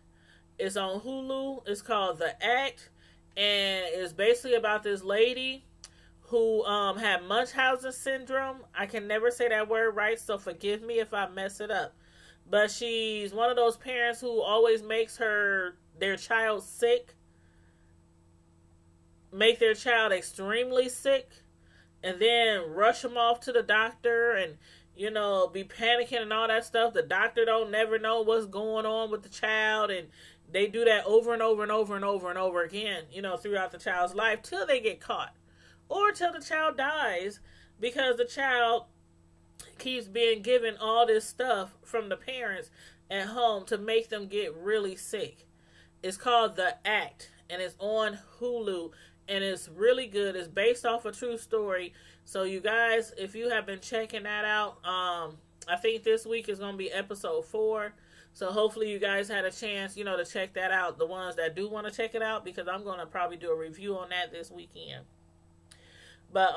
It's on Hulu. It's called The Act. And it's basically about this lady who had Munchausen syndrome. I can never say that word right, so forgive me if I mess it up. But she's one of those parents who always makes their child sick. Make their child extremely sick. And then rush them off to the doctor and, be panicking and all that stuff. The doctor don't never know what's going on with the child. And they do that over and over and over and over and over again, throughout the child's life till they get caught. Or till the child dies because the child keeps being given all this stuff from the parents at home to make them get really sick. It's called The Act and it's on Hulu and it's really good. It's based off a true story. So you guys, if you have been checking that out, I think this week is going to be episode 4. So hopefully you guys had a chance, to check that out. The ones that do want to check it out, because I'm going to probably do a review on that this weekend. But,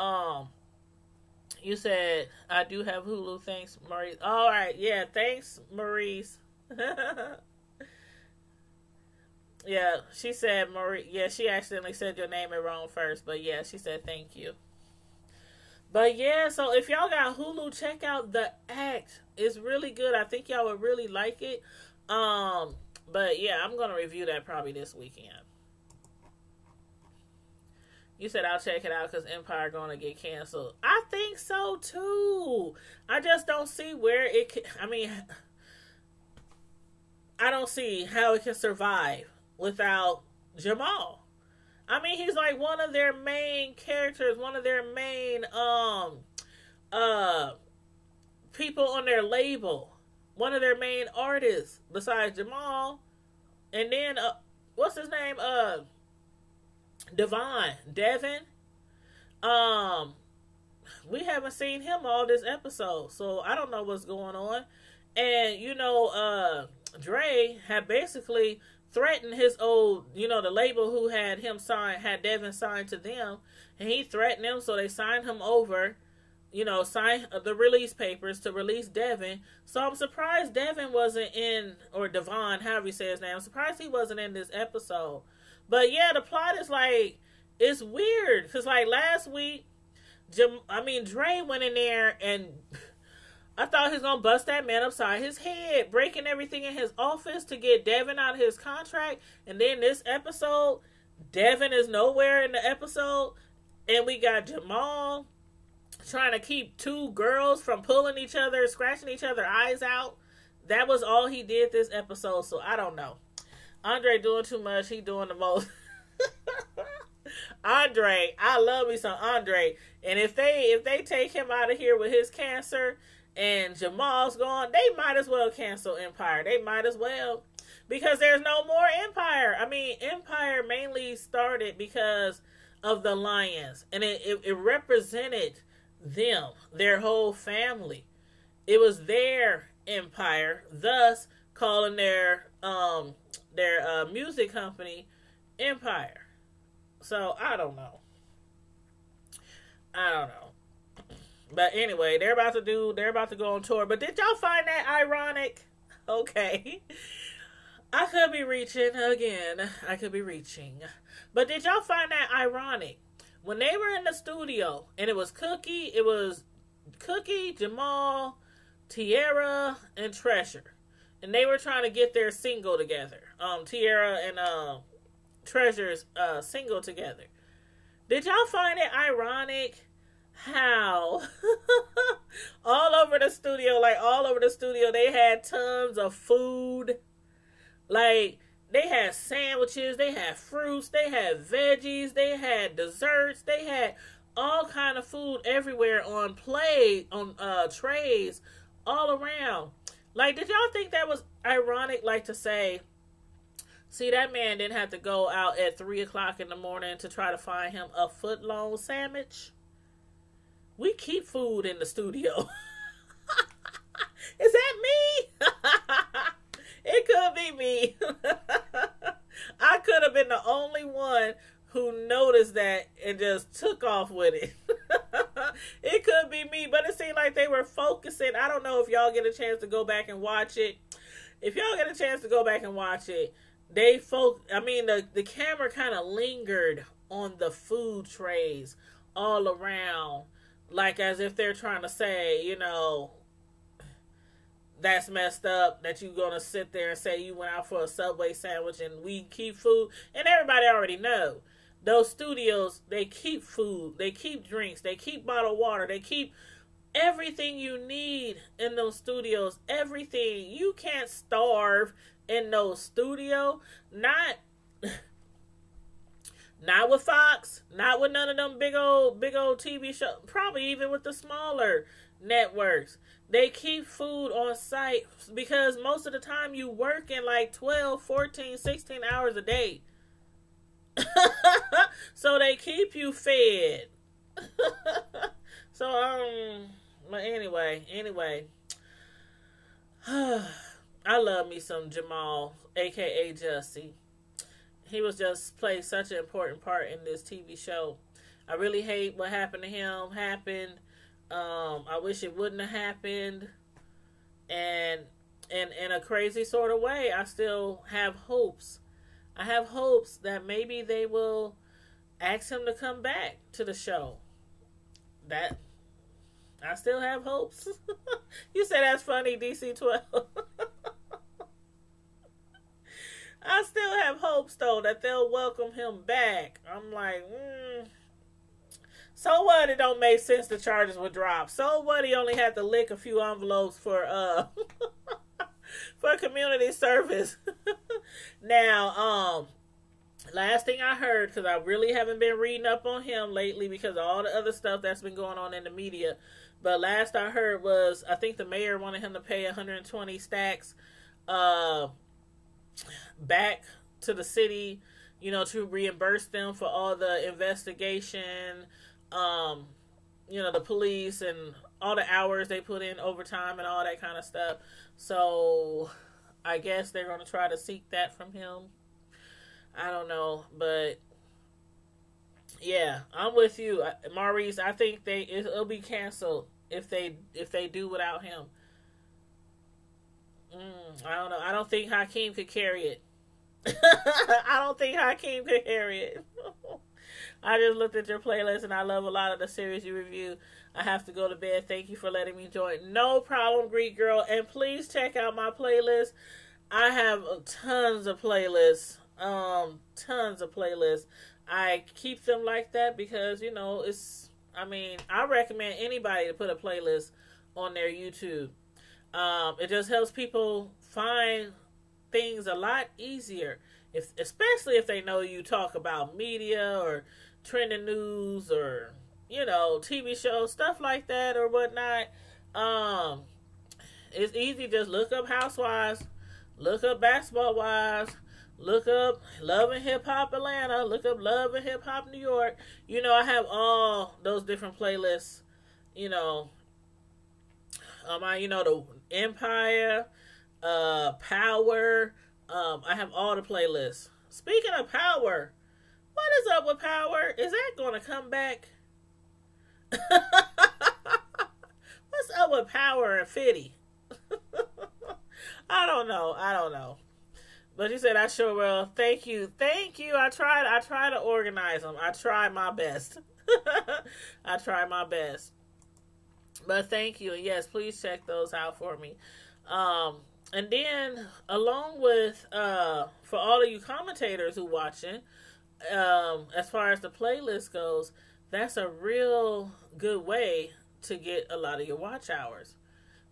you said, I do have Hulu. Thanks, Maurice. All right. Yeah. Thanks, Maurice. Yeah. She said, Maurice. Yeah. She accidentally said your name wrong first. But yeah, she said, thank you. But yeah, so if y'all got Hulu, check out The Act. It's really good. I think y'all would really like it. But yeah, I'm going to review that probably this weekend. You said I'll check it out because Empire going to get canceled. I think so too. I just don't see where it can, I don't see how it can survive without Jamal. He's like one of their main characters, one of their main people on their label, one of their main artists besides Jamal. And then what's his name? Devin. We haven't seen him all this episode, so I don't know what's going on. And Dre had basically threatened his old, the label who had Devin signed to them, and he threatened them, so they signed him over, signed the release papers to release Devin. So I'm surprised Devin wasn't in, or Devon, however you say his name. I'm surprised he wasn't in this episode. But yeah, the plot is it's weird, because last week, Dre went in there and I thought he was going to bust that man upside his head, breaking everything in his office to get Devin out of his contract. And then this episode, Devin is nowhere in the episode. And we got Jamal trying to keep 2 girls from pulling each other, scratching each other's eyes out. That was all he did this episode. So I don't know. Andre doing too much. He doing the most. Andre, I love me some Andre. And if they take him out of here with his cancer and Jamal's gone, they might as well cancel Empire. They might as well. Because there's no more Empire. Empire mainly started because of the Lions. And it represented them, their whole family. It was their empire, thus calling their music company Empire. So, I don't know. But anyway, they're about to go on tour. But did y'all find that ironic? Okay. I could be reaching again. I could be reaching. But did y'all find that ironic? When they were in the studio and it was Cookie, Jamal, Tierra, and Treasure. And they were trying to get their single together. Tierra and Treasure's single together. Did y'all find it ironic how all over the studio, they had tons of food. Like, they had sandwiches, they had fruits, they had veggies, they had desserts, they had all kind of food everywhere on trays all around. Like, did y'all think that was ironic? Like, to say, see, that man didn't have to go out at 3 o'clock in the morning to try to find him a foot-long sandwich. We keep food in the studio. Is that me? It could be me. I could have been the only one who noticed that and just took off with it. It could be me, but it seemed like they were focusing. I don't know if y'all get a chance to go back and watch it. If y'all get a chance to go back and watch it, the camera kind of lingered on the food trays all around, like as if they're trying to say, that's messed up that you're going to sit there and say you went out for a Subway sandwich and we keep food. And everybody already know. Those studios, they keep food, they keep drinks, they keep bottled water, they keep everything you need in those studios. Everything. You can't starve in those studios. Not with Fox, not with none of them big old TV shows, probably even with the smaller networks. They keep food on site because most of the time you work in like 12, 14, 16 hours a day. So they keep you fed. But anyway. I love me some Jamal, aka Jussie. He was just played such an important part in this TV show. I really hate what happened to him. I wish it wouldn't have happened. And in a crazy sort of way, I still have hopes. I have hopes that maybe they will ask him to come back to the show. That I still have hopes. You say that's funny, DC-12. I still have hopes, though, that they'll welcome him back. I'm like, So what? It don't make sense the charges would drop. So what? He only had to lick a few envelopes for for community service. Now, last thing I heard, because I really haven't been reading up on him lately because of all the other stuff that's been going on in the media. But last I heard was, I think the mayor wanted him to pay 120 stacks back to the city, to reimburse them for all the investigation, the police and all the hours they put in overtime and all that kind of stuff. So I guess they're going to try to seek that from him. I don't know, but yeah, I'm with you, Maurice. I think it'll be canceled if they do without him. I don't know. I don't think Hakeem could carry it. I don't think Hakeem could carry it. I just looked at your playlist and I love a lot of the series you review. I have to go to bed. Thank you for letting me join. No problem, Greek Girl. And please check out my playlist. I have tons of playlists. Tons of playlists. I keep them like that because, I recommend anybody to put a playlist on their YouTube. It just helps people find things a lot easier, especially if they know you talk about media or trending news or TV shows, stuff like that or whatnot. It's easy. Just look up Housewives, look up Basketball Wives, look up Love and Hip Hop Atlanta, look up Love and Hip Hop New York. I have all those different playlists. The Empire, Power. I have all the playlists. Speaking of Power, what is up with Power? Is that going to come back? What's up with Power and Fitty? I don't know. I don't know. But you said I sure will. Thank you. Thank you. I try to organize them. I try my best. I try my best. But thank you. And yes, please check those out for me. And then along with for all of you commentators who watching, as far as the playlist goes, that's a real good way to get a lot of your watch hours.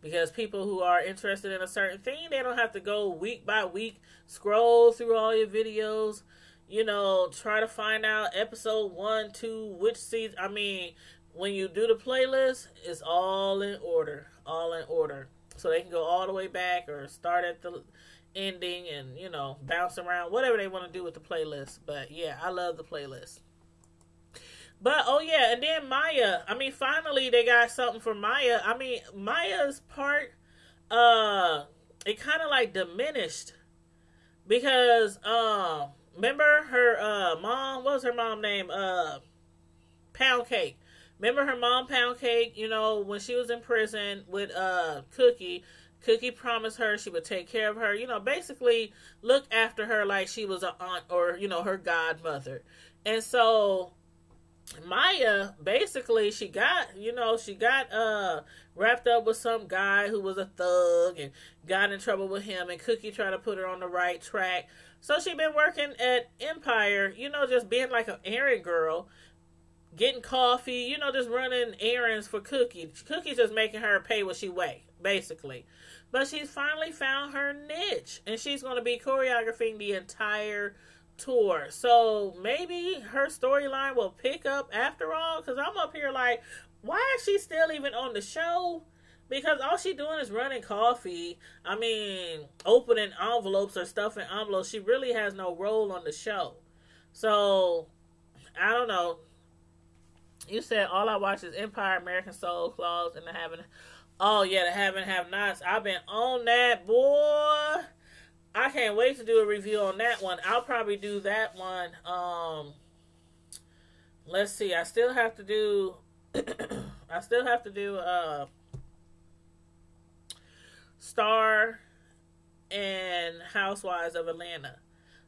Because people who are interested in a certain thing, they don't have to go week by week, scroll through all your videos, try to find out episode 1, 2, which season. I mean, when you do the playlist, it's all in order. All in order. So they can go all the way back or start at the ending and, bounce around, whatever they want to do with the playlist. But yeah, I love the playlist. But, oh yeah, and then Maya. I mean, finally they got something for Maya. I mean, Maya's part, it kind of like diminished. Because, remember her, mom, what was her mom name? Pound Cake. Remember her mom, Pound Cake, when she was in prison with, Cookie. Cookie promised her she would take care of her, basically look after her like she was an aunt or, her godmother. And so Maya, basically, she got wrapped up with some guy who was a thug and got in trouble with him, and Cookie tried to put her on the right track. So she been working at Empire, just being like an errand girl, getting coffee, just running errands for Cookie. Cookie's just making her pay what she weigh, basically. But she's finally found her niche, and she's going to be choreographing the entire tour. So maybe her storyline will pick up after all, because I'm up here like, why is she still even on the show? Because all she doing is running coffee. I mean, opening envelopes or stuffing envelopes. She really has no role on the show. So, I don't know. You said all I watch is Empire, American Soul, Claws, and the Having. Oh yeah, the Have and Have Nots. I've been on that, boy. I can't wait to do a review on that one. I'll probably do that one. Let's see. I still have to do. Star and Housewives of Atlanta.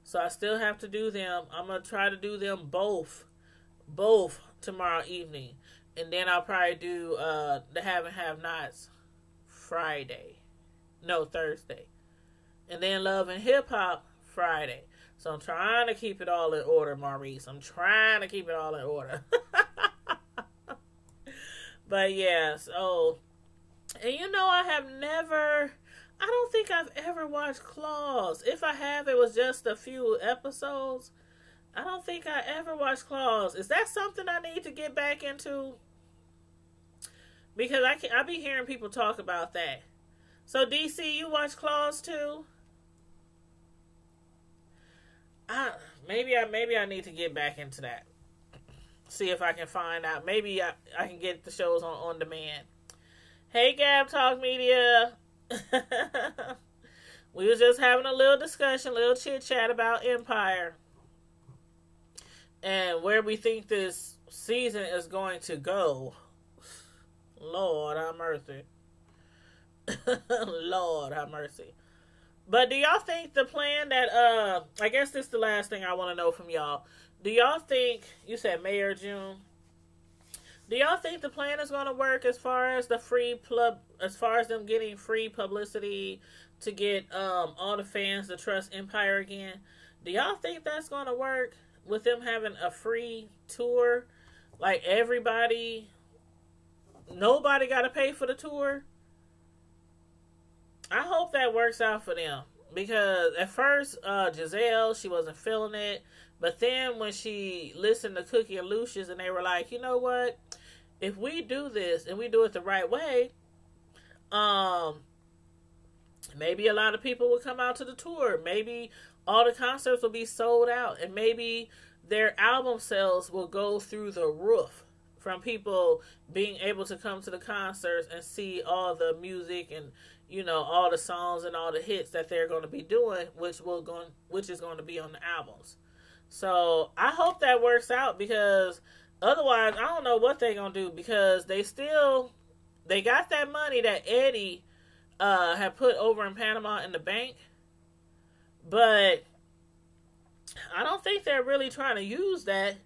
So I still have to do them. I'm gonna try to do them both tomorrow evening, and then I'll probably do the Have and Have Nots Thursday. And then Love and Hip Hop Friday. So I'm trying to keep it all in order, Maurice. I'm trying to keep it all in order. But yeah, so, and I don't think I've ever watched Claws. If I have, it was just a few episodes. I don't think I ever watched Claws. Is that something I need to get back into? Because I be hearing people talk about that. So DC, you watch Claws too? Maybe I need to get back into that. See if I can find out. Maybe I can get the shows on demand. Hey, Gab Talk Media. We was just having a little discussion, little chit chat about Empire and where we think this season is going to go. Lord have mercy. Lord have mercy. But do y'all think the plan that, I guess this is the last thing I want to know from y'all. Do y'all think, you said May or June, do y'all think the plan is going to work as far as the as far as them getting free publicity to get all the fans to trust Empire again? Do y'all think that's going to work with them having a free tour? Like nobody got to pay for the tour? I hope that works out for them, because at first Giselle, she wasn't feeling it, but then when she listened to Cookie and Lucius and they were like, you know what, if we do this and we do it the right way, maybe a lot of people will come out to the tour. Maybe all the concerts will be sold out, and maybe their album sales will go through the roof from people being able to come to the concerts and see all the music and, all the songs and all the hits that they're going to be doing, which is going to be on the albums. So I hope that works out, because otherwise I don't know what they're going to do, because they got that money that Eddie have put over in Panama in the bank. But I don't think they're really trying to use that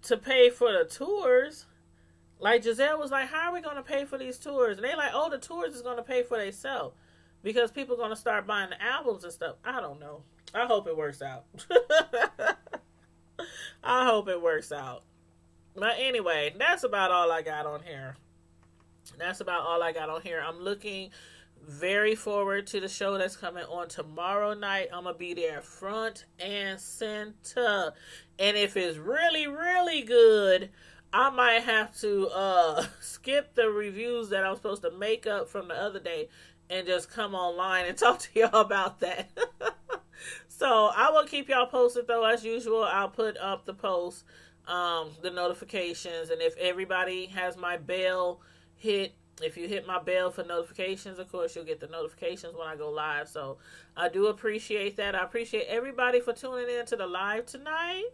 to pay for the tours. Like Giselle was like, how are we going to pay for these tours? And they like, oh, the tours is going to pay for themselves because people are going to start buying the albums and stuff. I don't know. I hope it works out. I hope it works out. But anyway, that's about all I got on here. I'm looking very forward to the show that's coming on tomorrow night. I'm going to be there front and center. And if it's really, really good, I might have to skip the reviews that I'm supposed to make up from the other day and just come online and talk to y'all about that. So I will keep y'all posted, though, as usual. I'll put up the post, the notifications, and if everybody has my bell hit, if you hit my bell for notifications, of course, you'll get the notifications when I go live. So I do appreciate that. I appreciate everybody for tuning in to the live tonight.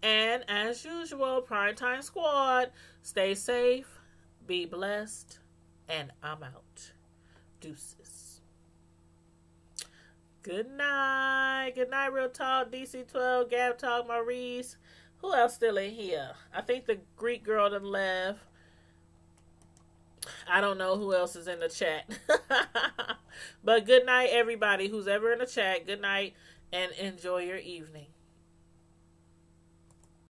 And as usual, Primetime Squad, stay safe, be blessed, and I'm out. Deuces. Good night. Good night, Real Talk, DC12, Gab Talk, Maurice. Who else still in here? I think the Greek girl that left. I don't know who else is in the chat. But good night, everybody who's ever in the chat. Good night, and enjoy your evening.